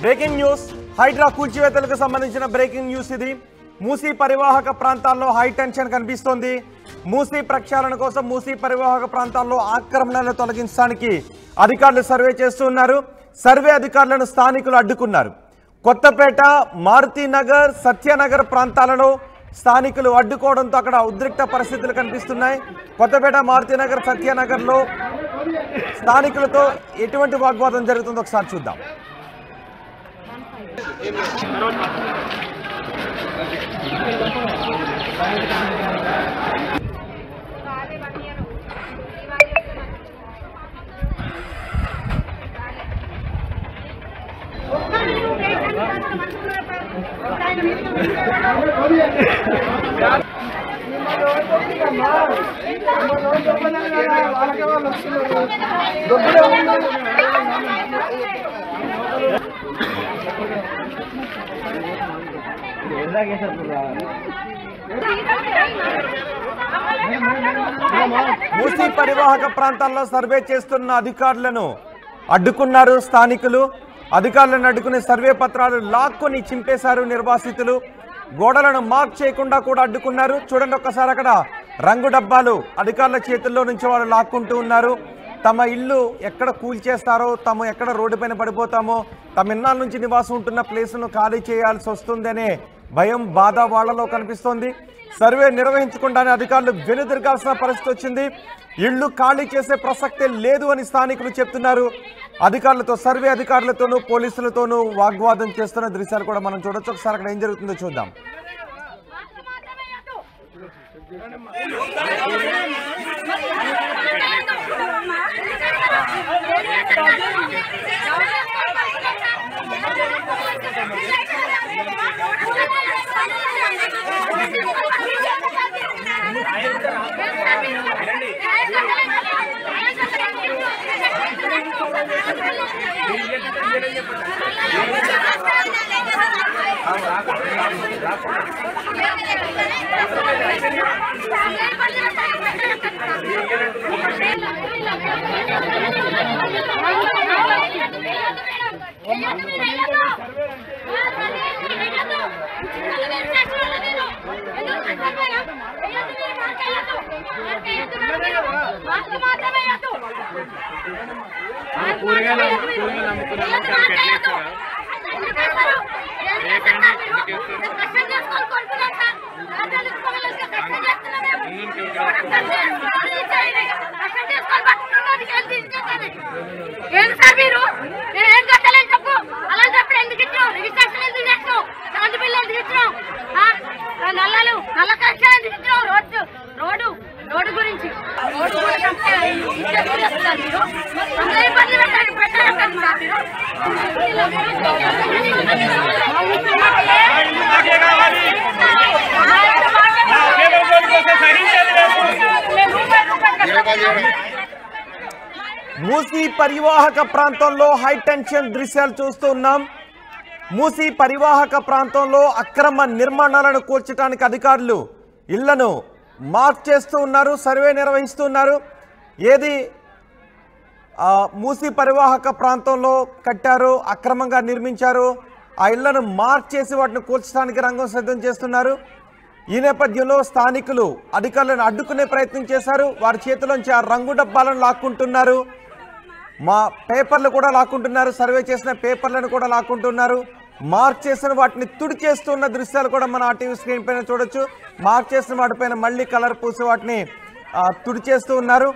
Breaking news Hydraa కూల్చివేతలకు సంబంధించిన breaking news ఇది. మూసీ పరివాహక ప్రాంతాల్లో హై టెన్షన్ కనిపిస్తోంది. మూసీ ప్రక్షాళన కోసం మూసీ పరివాహక ప్రాంతాల్లో ఆక్రమణలను తొలగించడానికి అధికారులు సర్వే చేస్తున్నారు. సర్వే అధికారులను స్థానికులు అడ్డుకున్నారు. కొత్తపేట, మారుతినగర్, సత్యనగర్ ప్రాంతాలలో స్థానికులు అడ్డుకోవడంతో అక్కడ ఉద్రిక్త పరిస్థితులు కనిపిస్తున్నాయి. కొత్తపేట, మారుతినగర్, సత్యనగర్లో స్థానికులతో ఎటువంటి వాగ్వాదం జరుగుతుందో ఒకసారి చూద్దాం. మూసీ పరివాహక ప్రాంతాల్లో సర్వే చేస్తున్న అధికారులను అడ్డుకున్నారు స్థానికులు. అధికారులను అడ్డుకునే సర్వే పత్రాలు లాక్కొని చింపేశారు నిర్వాసితులు. గోడలను మార్క్ చేయకుండా కూడా అడ్డుకున్నారు. చూడండి ఒక్కసారి, అక్కడ రంగు డబ్బాలు అధికారుల చేతుల్లో నుంచి వాళ్ళు లాక్కుంటూ ఉన్నారు. తమ ఇల్లు ఎక్కడ కూల్చేస్తారో, తాము ఎక్కడ రోడ్డు పైన పడిపోతామో, తమ ఇన్నాళ్ళ నుంచి నివాసం ఉంటున్న ప్లేసును ఖాళీ చేయాల్సి వస్తుందనే భయం, బాధ వాళ్లలో కనిపిస్తోంది. సర్వే నిర్వహించకుండానే అధికారులు వెనుదిరగాల్సిన పరిస్థితి వచ్చింది. ఇళ్లు ఖాళీ చేసే ప్రసక్తే లేదు అని స్థానికులు చెప్తున్నారు. అధికారులతో, సర్వే అధికారులతోనూ పోలీసులతోనూ వాగ్వాదం చేస్తున్న దృశ్యాలు కూడా మనం చూడొచ్చు. ఒకసారి అక్కడ ఏం జరుగుతుందో చూద్దాం. మూసీ పరివాహక ప్రాంతంలో హై టెన్షన్ దృశ్యాలు చూస్తూ ఉన్నాం. మూసీ పరివాహక ప్రాంతంలో అక్రమ నిర్మాణాలను కూల్చడానికి అధికారులు ఇళ్లను మార్క్ చేస్తూ ఉన్నారు, సర్వే నిర్వహిస్తూ ఉన్నారు. ఏది మూసీ పరివాహక ప్రాంతంలో కట్టారో, అక్రమంగా నిర్మించారో ఆ ఇళ్లను మార్క్ చేసి వాటిని కూల్చడానికి రంగం సిద్ధం చేస్తున్నారు. ఈ నేపథ్యంలో స్థానికులు అధికారులను అడ్డుకునే ప్రయత్నం చేశారు. వారి చేతిలోంచి ఆ రంగు డబ్బాలను లాక్కుంటున్నారు, మా పేపర్లు కూడా లాక్కుంటున్నారు, సర్వే చేసిన పేపర్లను కూడా లాక్కుంటున్నారు. మార్క్ చేసిన వాటిని తుడి చేస్తున్న దృశ్యాలు కూడా మన ఆర్టీవీ స్క్రీన్ పైన చూడొచ్చు. మార్క్ చేసిన వాటిపైన మళ్ళీ కలర్ పూసి వాటిని తుడి చేస్తూ ఉన్నారు.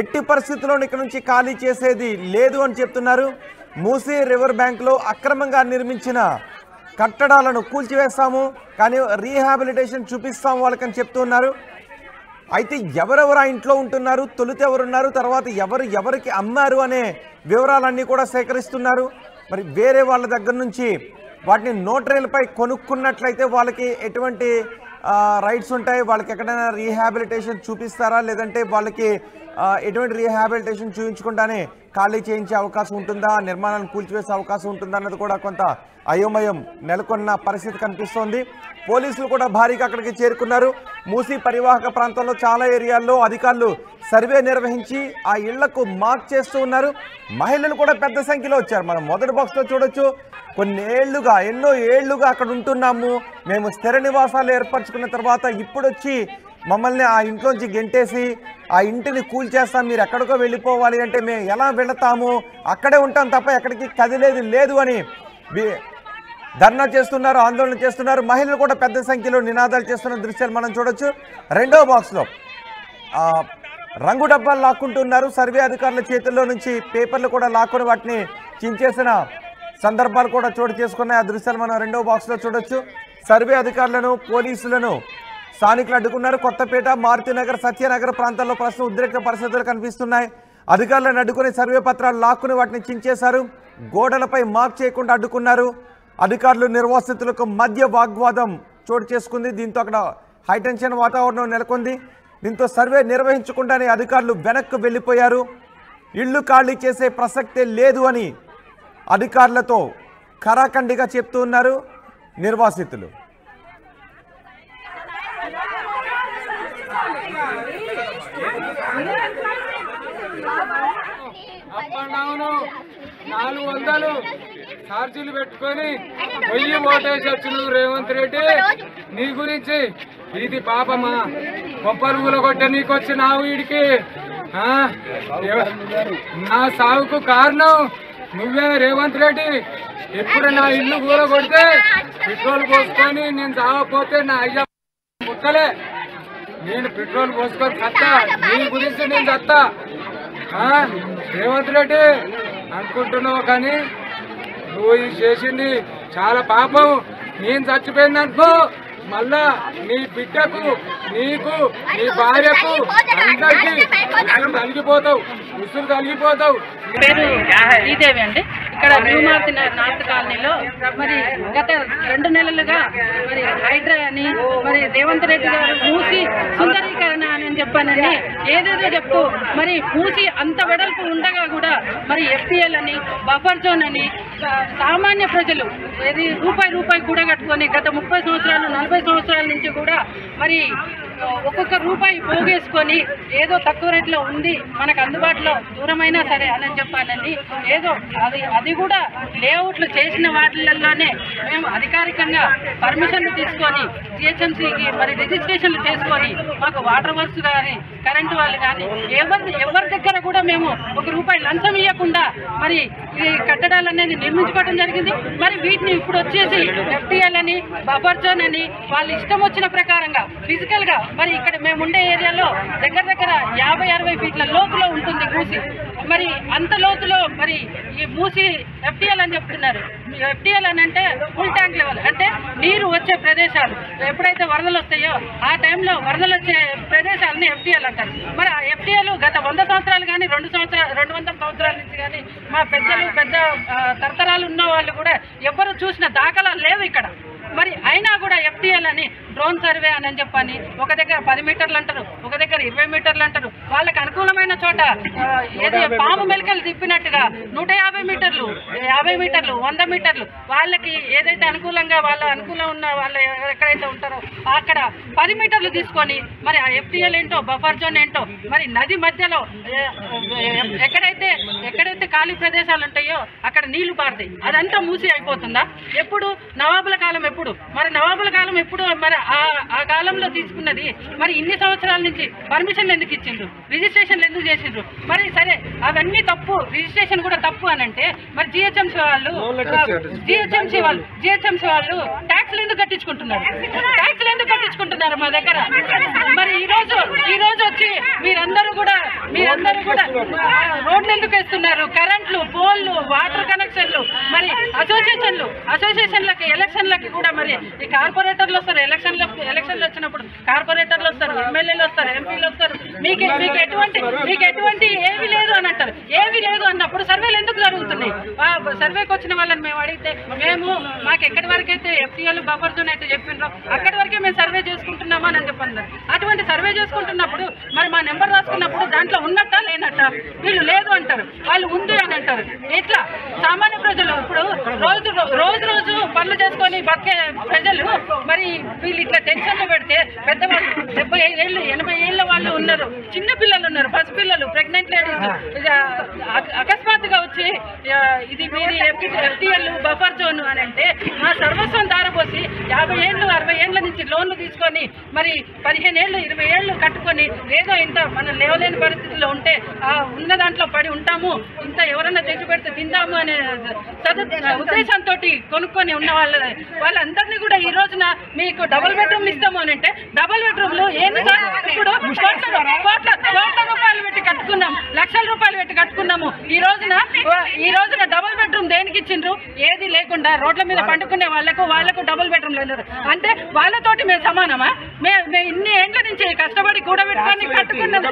ఎట్టి పరిస్థితుల్లోనూ ఇక్కడ నుంచి ఖాళీ చేసేది లేదు అని చెప్తున్నారు. మూసీ రివర్ బ్యాంక్లో అక్రమంగా నిర్మించిన కట్టడాలను కూల్చివేస్తాము, కానీ రీహాబిలిటేషన్ చూపిస్తాము వాళ్ళకని చెప్తున్నారు. అయితే ఎవరెవరు ఆ ఇంట్లో ఉంటున్నారు, తొలుత ఎవరున్నారు, తర్వాత ఎవరికి అమ్మారు అనే వివరాలన్నీ కూడా సేకరిస్తున్నారు. మరి వేరే వాళ్ళ దగ్గర నుంచి వాటిని నోటరీలపై కొనుక్కున్నట్లయితే వాళ్ళకి ఎటువంటి రైట్స్ ఉంటాయి, వాళ్ళకి ఎక్కడైనా రీహాబిలిటేషన్ చూపిస్తారా, లేదంటే వాళ్ళకి ఎటువంటి రీహాబిలిటేషన్ చూపించకుండానే ఖాళీ చేయించే అవకాశం ఉంటుందా, నిర్మాణాలను కూల్చివేసే అవకాశం ఉంటుందా అన్నది కూడా కొంత అయోమయం నెలకొన్న పరిస్థితి కనిపిస్తోంది. పోలీసులు కూడా భారీగా అక్కడికి చేరుకున్నారు. మూసీ పరివాహక ప్రాంతంలో చాలా ఏరియాల్లో అధికారులు సర్వే నిర్వహించి ఆ ఇళ్లకు మార్క్ చేస్తూ ఉన్నారు. మహిళలు కూడా పెద్ద సంఖ్యలో వచ్చారు. మనం మొదటి బాక్స్లో చూడొచ్చు, ఎన్నో ఏళ్లుగా అక్కడ ఉంటున్నాము, మేము స్థిర నివాసాలు ఏర్పరచుకున్న తర్వాత ఇప్పుడు వచ్చి మమ్మల్ని ఆ ఇంట్లోంచి గెంటేసి ఆ ఇంటిని కూల్చేస్తాం, మీరు ఎక్కడికో వెళ్ళిపోవాలి అంటే మేము ఎలా వెళతాము, అక్కడే ఉంటాం తప్ప ఎక్కడికి కదిలేది లేదు అని ధర్నా చేస్తున్నారు, ఆందోళన చేస్తున్నారు. మహిళలు కూడా పెద్ద సంఖ్యలో నినాదాలు చేస్తున్న దృశ్యాలు మనం చూడొచ్చు. రెండో బాక్స్లో రంగు డబ్బాలు లాక్కుంటున్నారు. సర్వే అధికారుల చేతుల్లో నుంచి పేపర్లు కూడా లాక్కుని వాటిని చించేసిన సందర్భాలు కూడా చోటు చేసుకున్నాయి. ఆ దృశ్యాలు మనం రెండో బాక్స్లో చూడొచ్చు. సర్వే అధికారులను, పోలీసులను స్థానికులు అడ్డుకున్నారు. కొత్తపేట, మారుతినగర్, సత్యనగర్ ప్రాంతాల్లో ప్రస్తుతం ఉద్రిక్త పరిస్థితులు కనిపిస్తున్నాయి. అధికారులను అడ్డుకుని సర్వే పత్రాలు లాక్కుని వాటిని చించేశారు. గోడలపై మార్క్ చేయకుండా అడ్డుకున్నారు. అధికారులు, నిర్వాసితులకు మధ్య వాగ్వాదం చోటు చేసుకుంది. దీంతో అక్కడ హైటెన్షన్ వాతావరణం నెలకొంది. దీంతో సర్వే నిర్వహించకుండానే అధికారులు వెనక్కు వెళ్ళిపోయారు. ఇళ్లు ఖాళీ చేసే ప్రసక్తే లేదు అని అధికారులతో ఖరాఖండిగా చెప్తూ ఉన్నారు నిర్వాసితులు. అప్ అండ్ డౌన్ 400 ఛార్జీలు పెట్టుకొని పొయ్యి ఓటేసి వచ్చిన రేవంత్ రెడ్డి నీ గురించి ఇది పాపమా గొప్పలు కొట్టే నీకు వచ్చినావు వీడికి నా సాగుకు కారణం నువ్వే రేవంత్ రెడ్డి. ఎప్పుడు నా ఇల్లు కూలగొడితే పెట్రోల్ పోసుకొని నేను చావకపోతే నా అయ్య ముక్కలే, నేను పెట్రోల్ పోసుకొని చత్తా, నీ గురించి నేను చత్తా. రేవంత్ రెడ్డి అనుకుంటున్నావు కానీ నువ్వు చేసింది చాలా పాపం. నేను చచ్చిపోయిందనుకో మళ్ళా నీ బిడ్డకు, నీకు, నీ భార్యకు అందరికీ కలిగిపోతావు, ఉసురు కలిగిపోతావు. పేరు శ్రీదేవి అండి. ఇక్కడ న్యూ నార్త్ కాలనీలో మరి గత 2 నెలలుగా మరి హైడ్రా అని మరి రేవంత్ రెడ్డి గారు మూసి సుందరీకరణ అని చెప్పానని ఏదేదో చెప్తూ మరి మూసి అంత వెడల్పు ఉండగా కూడా మరి ఎఫ్టీఎల్ అని, బఫర్ జోన్ అని సామాన్య ప్రజలు ఏది రూపాయి కూడా కట్టుకొని గత 30 సంవత్సరాలు 40 సంవత్సరాల నుంచి కూడా మరి ఒక్కొక్క రూపాయి పోగేసుకొని ఏదో తక్కువ రేట్లో ఉంది మనకు అందుబాటులో దూరమైనా సరే అని చెప్పాలని ఏదో అది కూడా లేఅవుట్లు చేసిన వాటిల్లోనే మేము అధికారికంగా పర్మిషన్లు తీసుకొని జిహెచ్ఎంసీకి మరి రిజిస్ట్రేషన్లు చేసుకొని మాకు వాటర్ వర్క్స్ కానీ కరెంటు వాళ్ళు కానీ ఎవరి దగ్గర కూడా మేము ₹1 లంచం ఇవ్వకుండా మరి ఈ కట్టడాలు అనేది నిర్మించుకోవడం జరిగింది. మరి వీటిని ఇప్పుడు వచ్చేసి ఎఫ్టీఎల్ అని, బఫర్ జోన్ అని వాళ్ళు ఇష్టం వచ్చిన ప్రకారంగా ఫిజికల్గా మరి ఇక్కడ మేము ఉండే ఏరియాలో దగ్గర 50-60 ఫీట్ల లోతులో ఉంటుంది మూసి. మరి అంత లోతులో మరి ఈ మూసి ఎఫ్టీఎల్ అని చెప్తున్నారు. ఎఫ్టీఎల్ అని అంటే ఫుల్ ట్యాంక్ లెవెల్, అంటే నీరు వచ్చే ప్రదేశాలు ఎప్పుడైతే వరదలు వస్తాయో ఆ టైంలో వరదలు వచ్చే ప్రదేశాలని ఎఫ్టీఎల్ అంటారు. మరి ఆ ఎఫ్టీఎల్ గత 100 సంవత్సరాలు కానీ 200 సంవత్సరాల నుంచి కానీ మా పెద్ద తరతరాలు ఉన్న వాళ్ళు కూడా ఎవరు చూసిన దాఖలాలు లేవు ఇక్కడ. మరి అయినా కూడా ఎఫ్టీఎల్ అని డ్రోన్ సర్వే అని చెప్పని ఒక దగ్గర 10 మీటర్లు అంటారు, ఒక దగ్గర 20 మీటర్లు అంటారు. వాళ్ళకి అనుకూలమైన చోట ఏది పాము మెలికలు తిప్పినట్టుగా 150 మీటర్లు, 50 మీటర్లు, 100 మీటర్లు వాళ్ళకి ఏదైతే అనుకూలంగా అనుకూలం ఉన్న వాళ్ళు ఎక్కడైతే ఉంటారో అక్కడ 10 మీటర్లు తీసుకొని మరి ఆ ఎఫ్టీఎల్ ఏంటో, బఫర్ జోన్ ఏంటో, మరి నది మధ్యలో ఎక్కడైతే ఖాళీ ప్రదేశాలు ఉంటాయో అక్కడ నీళ్లు పారుతాయి. అదంతా మూసి అయిపోతుందా? ఎప్పుడు నవాబుల కాలం ఎప్పుడు మరి నవాబుల కాలం ఎప్పుడు మరి ఆ కాలంలో తీసుకున్నది మరి ఇన్ని సంవత్సరాల నుంచి పర్మిషన్లు ఎందుకు ఇచ్చిండ్రు, రిజిస్ట్రేషన్లు ఎందుకు చేసిండ్రు? మరి సరే అవన్నీ తప్పు, రిజిస్ట్రేషన్ కూడా తప్పు అని అంటే మరి జిహెచ్ఎంసీ వాళ్ళు ట్యాక్స్లు ఎందుకు కట్టించుకుంటున్నారు? మా దగ్గర మరి ఈ రోజు వచ్చి మీరందరూ కూడా రోడ్లు ఎందుకు వేస్తున్నారు? కరెంట్లు, పోల్లు, వాటర్ కనెక్షన్లు, మరి అసోసియేషన్లకి ఎలక్షన్లకి కూడా మరి ఈ కార్పొరేటర్లు వస్తారు. ఎలక్షన్లు వచ్చినప్పుడు కార్పొరేటర్లు వస్తారు, ఎమ్మెల్యేలు వస్తారు, ఎంపీలు వస్తారు. మీకు ఎటువంటి ఏవి లేదు అని అంటారు. ఏవి లేదు అన్నప్పుడు సర్వేలు ఎందుకు జరుగుతున్నాయి? ఉన్నాయి. సర్వేకి వచ్చిన వాళ్ళని మేము అడిగితే మాకు ఎక్కడి వరకు అయితే FTL బఫర్ జోన్ అయితే చెప్పిండ్రో అక్కడి వరకే మేము సర్వే చేసుకుంటున్నామా అని చెప్పన్నారు. అటువంటి సర్వే చేసుకుంటున్నప్పుడు మరి మా నెంబర్ రాసుకున్నప్పుడు దాంట్లో ఉన్నట్ట లేనట్ట, వీళ్ళు లేదు అంటారు, వాళ్ళు ఉంది అని అంటారు. ఎట్లా సామాన్య ప్రజలు ఇప్పుడు రోజు పనులు చేసుకొని బతికే ప్రజలు మరి వీళ్ళు ఇట్లా టెన్షన్లు పెడితే పెద్దవాళ్ళు 75 ఏళ్ళు 80 ఏళ్ళ వాళ్ళు ఉన్నారు, చిన్న పిల్లలు ఉన్నారు, పసిపిల్లలు, ప్రెగ్నెంట్ లేడీస్ అకస్మాత్తుగా వచ్చి ఇది మీరు FTL బఫర్ జోన్ అని అంటే మా సర్వస్వం దారపోసి 50 ఏళ్ళు 60 ఏళ్ళ నుంచి లోన్లు తీసుకొని మరి 15 ఏళ్ళు 20 ఏళ్ళు కట్టుకొని ఏదో ఇంత మనం లేవలేని పరిస్థితుల్లో ఉంటే ఉన్న దాంట్లో పడి ఉంటాము, ఇంత ఎవరన్నా తెచ్చి పెడితే తిందాము అనే ఉద్దేశంతో కొనుక్కొని ఉన్న వాళ్ళందరినీ కూడా ఈ రోజున మీకు డబుల్ బెడ్రూమ్ ఇస్తాము అని అంటే డబుల్ బెడ్రూమ్లు ఏంది సార్? ఇప్పుడు కోట్ల రూపాయలు పెట్టి కట్టుకున్నాం, లక్షల రూపాయలు పెట్టి కట్టుకున్నాము. ఈ రోజున డబుల్ బెడ్రూమ్ దేనికి ఇచ్చిండ్రు? ఏది లేకుండా రోడ్ల మీద పండుకునే వాళ్ళకు డబుల్ బెడ్రూమ్ లేదు అంటే వాళ్ళతోటి మేము సమానమా? మేము ఇన్ని ఏండ్ల నుంచి కష్టపడి కూడబెట్టుకొని కట్టుకున్నాం.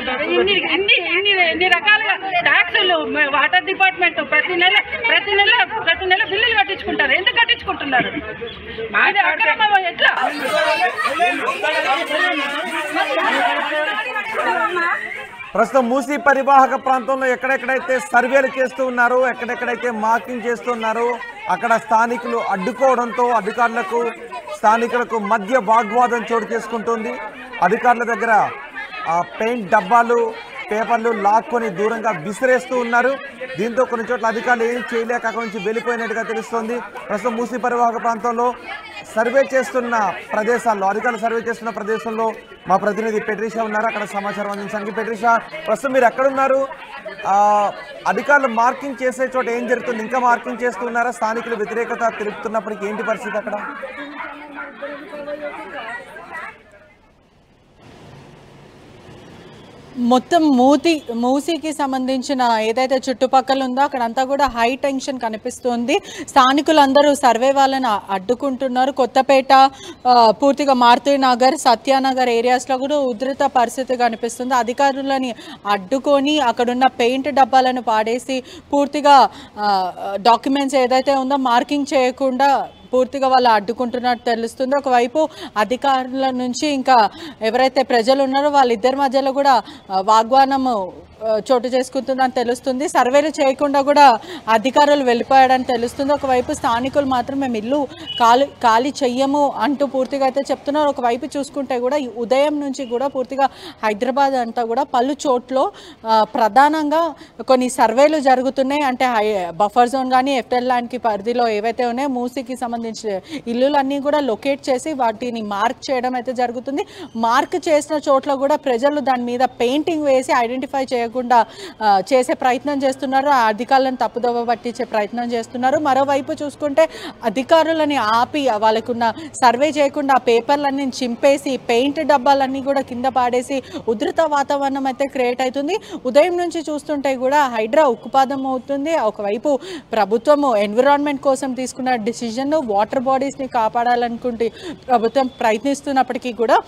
ఇన్ని రకాలుగా ట్యాక్సులు వాటర్ డిపార్ట్మెంట్ ప్రతి నెల బిల్లులు కట్టించుకుంటారు. ఎందుకు కట్టించుకుంటున్నారు? అది అక్రమం. ఎట్లా ప్రస్తుతం మూసీ పరివాహక ప్రాంతంలో ఎక్కడెక్కడైతే సర్వేలు చేస్తూ ఉన్నారో, ఎక్కడెక్కడైతే మార్కింగ్ చేస్తున్నారో అక్కడ స్థానికులు అడ్డుకోవడంతో అధికారులకు స్థానికులకు మధ్య వాగ్వాదం చోటు చేసుకుంటుంది. అధికారుల దగ్గర పెయింట్ డబ్బాలు పేపర్లు లాక్కొని దూరంగా విసిరేస్తూ ఉన్నారు. దీంతో కొన్ని చోట్ల అధికారులు ఏం చేయలేక అక్కడి నుంచి వెళ్ళిపోయినట్టుగా తెలుస్తోంది. ప్రస్తుతం మూసీ పరివాహక ప్రాంతంలో సర్వే చేస్తున్న ప్రదేశాల్లో అధికారులు సర్వే చేస్తున్న ప్రదేశంలో మా ప్రతినిధి పెట్రిషా ఉన్నారు. అక్కడ సమాచారం అందించడానికి పెట్రిషా, ప్రస్తుతం మీరు ఎక్కడున్నారు? అధికారులు మార్కింగ్ చేసే చోట ఏం జరుగుతుంది? ఇంకా మార్కింగ్ చేస్తున్నారా? స్థానికులు వ్యతిరేకత తెలుపుతున్నప్పటికీ ఏంటి పరిస్థితి అక్కడ? మొత్తం మూసీకి సంబంధించిన ఏదైతే చుట్టుపక్కల ఉందో అక్కడంతా కూడా హై టెన్షన్ కనిపిస్తుంది. స్థానికులందరూ సర్వే వాళ్ళని అడ్డుకుంటున్నారు. కొత్తపేట, పూర్తిగా మారుతినగర్, సత్యానగర్ ఏరియాస్లో కూడా ఉధృత పరిస్థితి కనిపిస్తుంది. అధికారులని అడ్డుకొని అక్కడున్న పెయింట్ డబ్బాలను పాడేసి పూర్తిగా డాక్యుమెంట్స్ ఏదైతే ఉందో మార్కింగ్ చేయకుండా పూర్తిగా వాళ్ళు అడ్డుకుంటున్నట్టు తెలుస్తుంది. ఒకవైపు అధికారుల నుంచి ఇంకా ఎవరైతే ప్రజలు ఉన్నారో వాళ్ళిద్దరి మధ్యలో కూడా వాగ్వాదము చోటు చేసుకుంటుందని తెలుస్తుంది. సర్వేలు చేయకుండా కూడా అధికారులు వెళ్ళిపోయాడని తెలుస్తుంది. ఒకవైపు స్థానికులు మాత్రం మేము ఇల్లు ఖాళీ చెయ్యము అంటూ పూర్తిగా అయితే చెప్తున్నారు. ఒకవైపు చూసుకుంటే కూడా ఉదయం నుంచి కూడా పూర్తిగా హైదరాబాద్ అంతా కూడా పలు చోట్ల ప్రధానంగా కొన్ని సర్వేలు జరుగుతున్నాయి. అంటే బఫర్ జోన్ కానీ FTL ల్యాండ్కి పరిధిలో ఏవైతే ఉన్నాయో మూసీకి సంబంధించిన ఇల్లులన్నీ కూడా లొకేట్ చేసి వాటిని మార్క్ చేయడం అయితే జరుగుతుంది. మార్క్ చేసిన చోట్ల కూడా ప్రజలు దాని మీద పెయింటింగ్ వేసి ఐడెంటిఫై చేసే ప్రయత్నం చేస్తున్నారు. ఆ అధికారులను తప్పుదోవ పట్టించే ప్రయత్నం చేస్తున్నారు. మరోవైపు చూసుకుంటే అధికారులని ఆపి వాళ్ళకున్న సర్వే చేయకుండా ఆ పేపర్లన్నీ చింపేసి పెయింట్ డబ్బాలన్నీ కూడా కింద పాడేసి ఉధృత వాతావరణం అయితే క్రియేట్ అవుతుంది. ఉదయం నుంచి చూస్తుంటే కూడా హైడ్రా ఉక్కుపాదం అవుతుంది. ఒకవైపు ప్రభుత్వము ఎన్విరాన్మెంట్ కోసం తీసుకున్న డిసిజన్ వాటర్ బాడీస్ని కాపాడాలనుకుంటే ప్రభుత్వం ప్రయత్నిస్తున్నప్పటికీ కూడా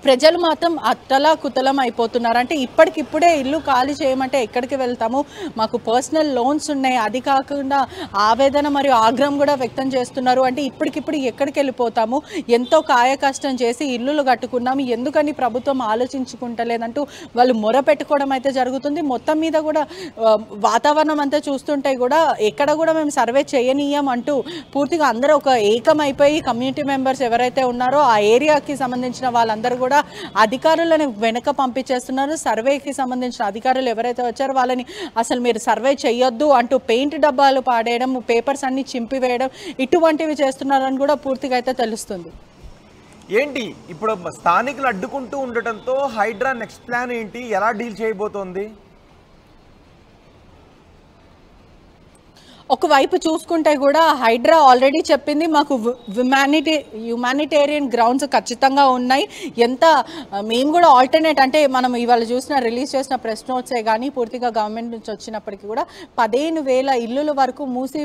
ప్రజలు మాత్రం అత్తలా కుతలం అయిపోతున్నారు. అంటే ఇప్పటికిప్పుడే ఇల్లు ఖాళీ చేయమంటే ఎక్కడికి వెళ్తాము? మాకు పర్సనల్ లోన్స్ ఉన్నాయి. అది కాకుండా ఆవేదన మరియు ఆగ్రహం కూడా వ్యక్తం చేస్తున్నారు. అంటే ఇప్పటికిప్పుడు ఎక్కడికి వెళ్ళిపోతాము? ఎంతో కాయ కష్టం చేసి ఇల్లులు కట్టుకున్నాము, ఎందుకని ప్రభుత్వం ఆలోచించుకుంటలేదంటూ వాళ్ళు మొర పెట్టుకోవడం అయితే జరుగుతుంది. మొత్తం మీద కూడా వాతావరణం అంతా చూస్తుంటే కూడా ఎక్కడ కూడా మేము సర్వే చేయనీయం అంటూ పూర్తిగా అందరూ ఒక ఏకమైపోయి కమ్యూనిటీ మెంబర్స్ ఎవరైతే ఉన్నారో ఆ ఏరియాకి సంబంధించిన వాళ్ళందరూ కూడా అధికారులను వెనక పంపించేస్తున్నారు. సర్వేకి సంబంధించిన అధికారులు ఎవరైతే వచ్చారో వాళ్ళని అసలు మీరు సర్వే చేయొద్దు అంటూ పెయింట్ డబ్బాలు పాడేయడం, పేపర్స్ అన్ని చింపివేయడం ఇటువంటివి చేస్తున్నారని కూడా పూర్తిగా అయితే తెలుస్తుంది. ఏంటి ఇప్పుడు స్థానికులు అడ్డుకుంటూ ఉండటంతో హైడ్రా నెక్స్ట్ ప్లాన్ ఏంటి? ఎలా డీల్ చేయబోతోంది? ఒకవైపు చూసుకుంటే కూడా హైడ్రా ఆల్రెడీ చెప్పింది మాకు హ్యుమానిటేరియన్ గ్రౌండ్స్ ఖచ్చితంగా ఉన్నాయి. ఎంత మేము కూడా ఆల్టర్నేట్ అంటే మనం ఇవాళ రిలీజ్ చేసిన ప్రెస్ నోట్సే కానీ పూర్తిగా గవర్నమెంట్ నుంచి వచ్చినప్పటికీ కూడా 15,000 ఇల్లుల వరకు మూసి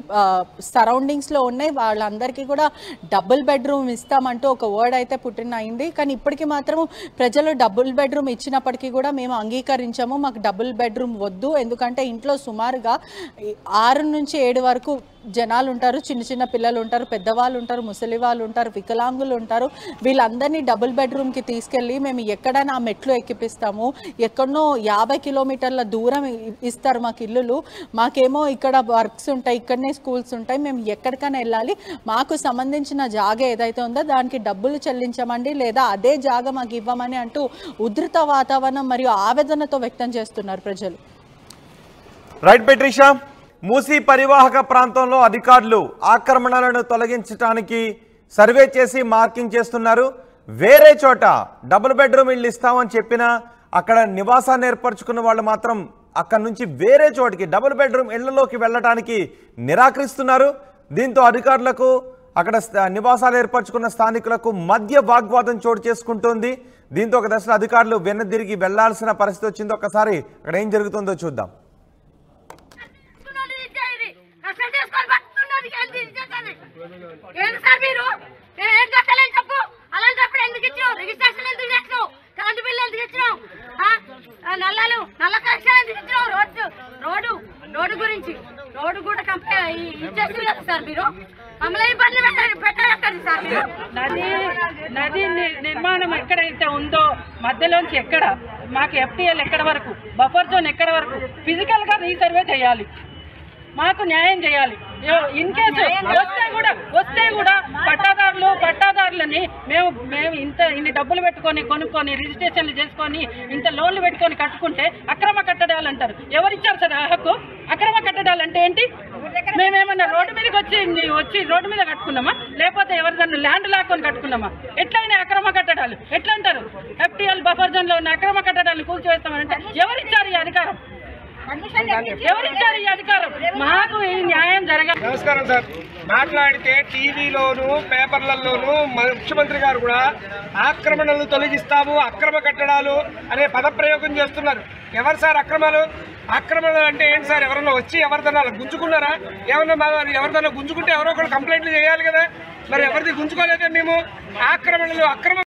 సరౌండింగ్స్లో ఉన్నాయి. వాళ్ళందరికీ కూడా డబుల్ బెడ్రూమ్ ఇస్తామంటూ ఒక వర్డ్ అయితే పుట్టినయింది. కానీ ఇప్పటికీ మాత్రం ప్రజలు డబుల్ బెడ్రూమ్ ఇచ్చినప్పటికీ కూడా మేము అంగీకరించాము, మాకు డబుల్ బెడ్రూమ్ వద్దు. ఎందుకంటే ఇంట్లో సుమారుగా 6 నుంచి 7 వరకు జనాలు ఉంటారు, చిన్న చిన్న పిల్లలు ఉంటారు, పెద్దవాళ్ళు ఉంటారు, ముసలి వాళ్ళు ఉంటారు, వికలాంగులు ఉంటారు. వీళ్ళందరినీ డబుల్ బెడ్రూమ్కి తీసుకెళ్ళి మేము ఎక్కడైనా ఆ మెట్లు ఎక్కిపిస్తాము. ఎక్కడనో 50 కిలోమీటర్ల దూరం ఇస్తారు మాకు ఇల్లులు. మాకేమో ఇక్కడ వర్క్స్ ఉంటాయి, ఇక్కడనే స్కూల్స్ ఉంటాయి, మేము ఎక్కడికైనా వెళ్ళాలి. మాకు సంబంధించిన జాగా ఏదైతే ఉందో దానికి డబ్బులు చెల్లించమండి, లేదా అదే జాగా మాకు ఇవ్వమని అంటూ ఉధృత వాతావరణం మరియు ఆవేదనతో వ్యక్తం చేస్తున్నారు ప్రజలు. రైట్ పెట్రిషా, మూసీ పరివాహక ప్రాంతంలో అధికారులు ఆక్రమణలను తొలగించడానికి సర్వే చేసి మార్కింగ్ చేస్తున్నారు. వేరే చోట డబుల్ బెడ్రూమ్ ఇళ్ళు ఇస్తామని చెప్పినా అక్కడ నివాసాన్ని ఏర్పరచుకున్న వాళ్ళు మాత్రం అక్కడ నుంచి వేరే చోటికి డబుల్ బెడ్రూమ్ ఇళ్లలోకి వెళ్ళడానికి నిరాకరిస్తున్నారు. దీంతో అధికారులకు అక్కడ నివాసాలు ఏర్పరచుకున్న స్థానికులకు మధ్య వాగ్వాదం చోటు చేసుకుంటోంది. దీంతో ఒక దశలో అధికారులు వెనదిరిగి వెళ్లాల్సిన పరిస్థితి వచ్చింది. ఒక్కసారి అక్కడ ఏం జరుగుతుందో చూద్దాం. రోడ్డు కూడా ఇచ్చేస్తుంది కదా సార్ మీరు. నది నిర్మాణం ఎక్కడైతే ఉందో మధ్యలోంచి ఎక్కడ మాకు FTL ఎక్కడ వరకు, బఫర్ జోన్ ఎక్కడ వరకు ఫిజికల్ గా రీసర్వే చేయాలి, మాకు న్యాయం చేయాలి. ఇన్ కేసు వస్తే కూడా పట్టాదారులని మేము ఇన్ని డబ్బులు పెట్టుకొని కొనుక్కొని రిజిస్ట్రేషన్లు చేసుకొని ఇంత లోన్లు పెట్టుకొని కట్టుకుంటే అక్రమ కట్టడాలు అంటారు. ఎవరిచ్చారు సార్ ఆ హక్కు? అక్రమ కట్టడాలు అంటే ఏంటి? మేమేమన్నా రోడ్డు మీదకి వచ్చి రోడ్డు మీద కట్టుకున్నామా, లేకపోతే ఎవరిదన్నా ల్యాండ్ లాక్కొని కట్టుకున్నామా? ఎట్లయినా అక్రమ కట్టడాలు ఎట్లా అంటారు? FTL బఫర్ జోన్ లో ఉన్న అక్రమ కట్టడాలను కూల్చివేస్తామంటే ఎవరిచ్చారు ఈ అధికారం? ఎవరిచ్చారు ఈ అధికారం? మాకు ఈ న్యాయం జరగాలి. నమస్కారం సార్. మాట్లాడితే టీవీలోను పేపర్లలోనూ ముఖ్యమంత్రి గారు కూడా ఆక్రమణలు తొలగిస్తాము, అక్రమ కట్టడాలు అనే పదప్రయోగం చేస్తున్నారు. ఎవరు సార్ అక్రమాలు? ఆక్రమణలు అంటే ఏంటి సార్? ఎవరన్నా వచ్చి ఎవరిదన్నా గుంజుకున్నారా? ఎవరిదన్నా గుంజుకుంటే ఎవరో ఒకరు కంప్లైంట్లు చేయాలి కదా. మరి ఎవరిది గుంజుకోలేదా మేము? ఆక్రమణలు అక్రమ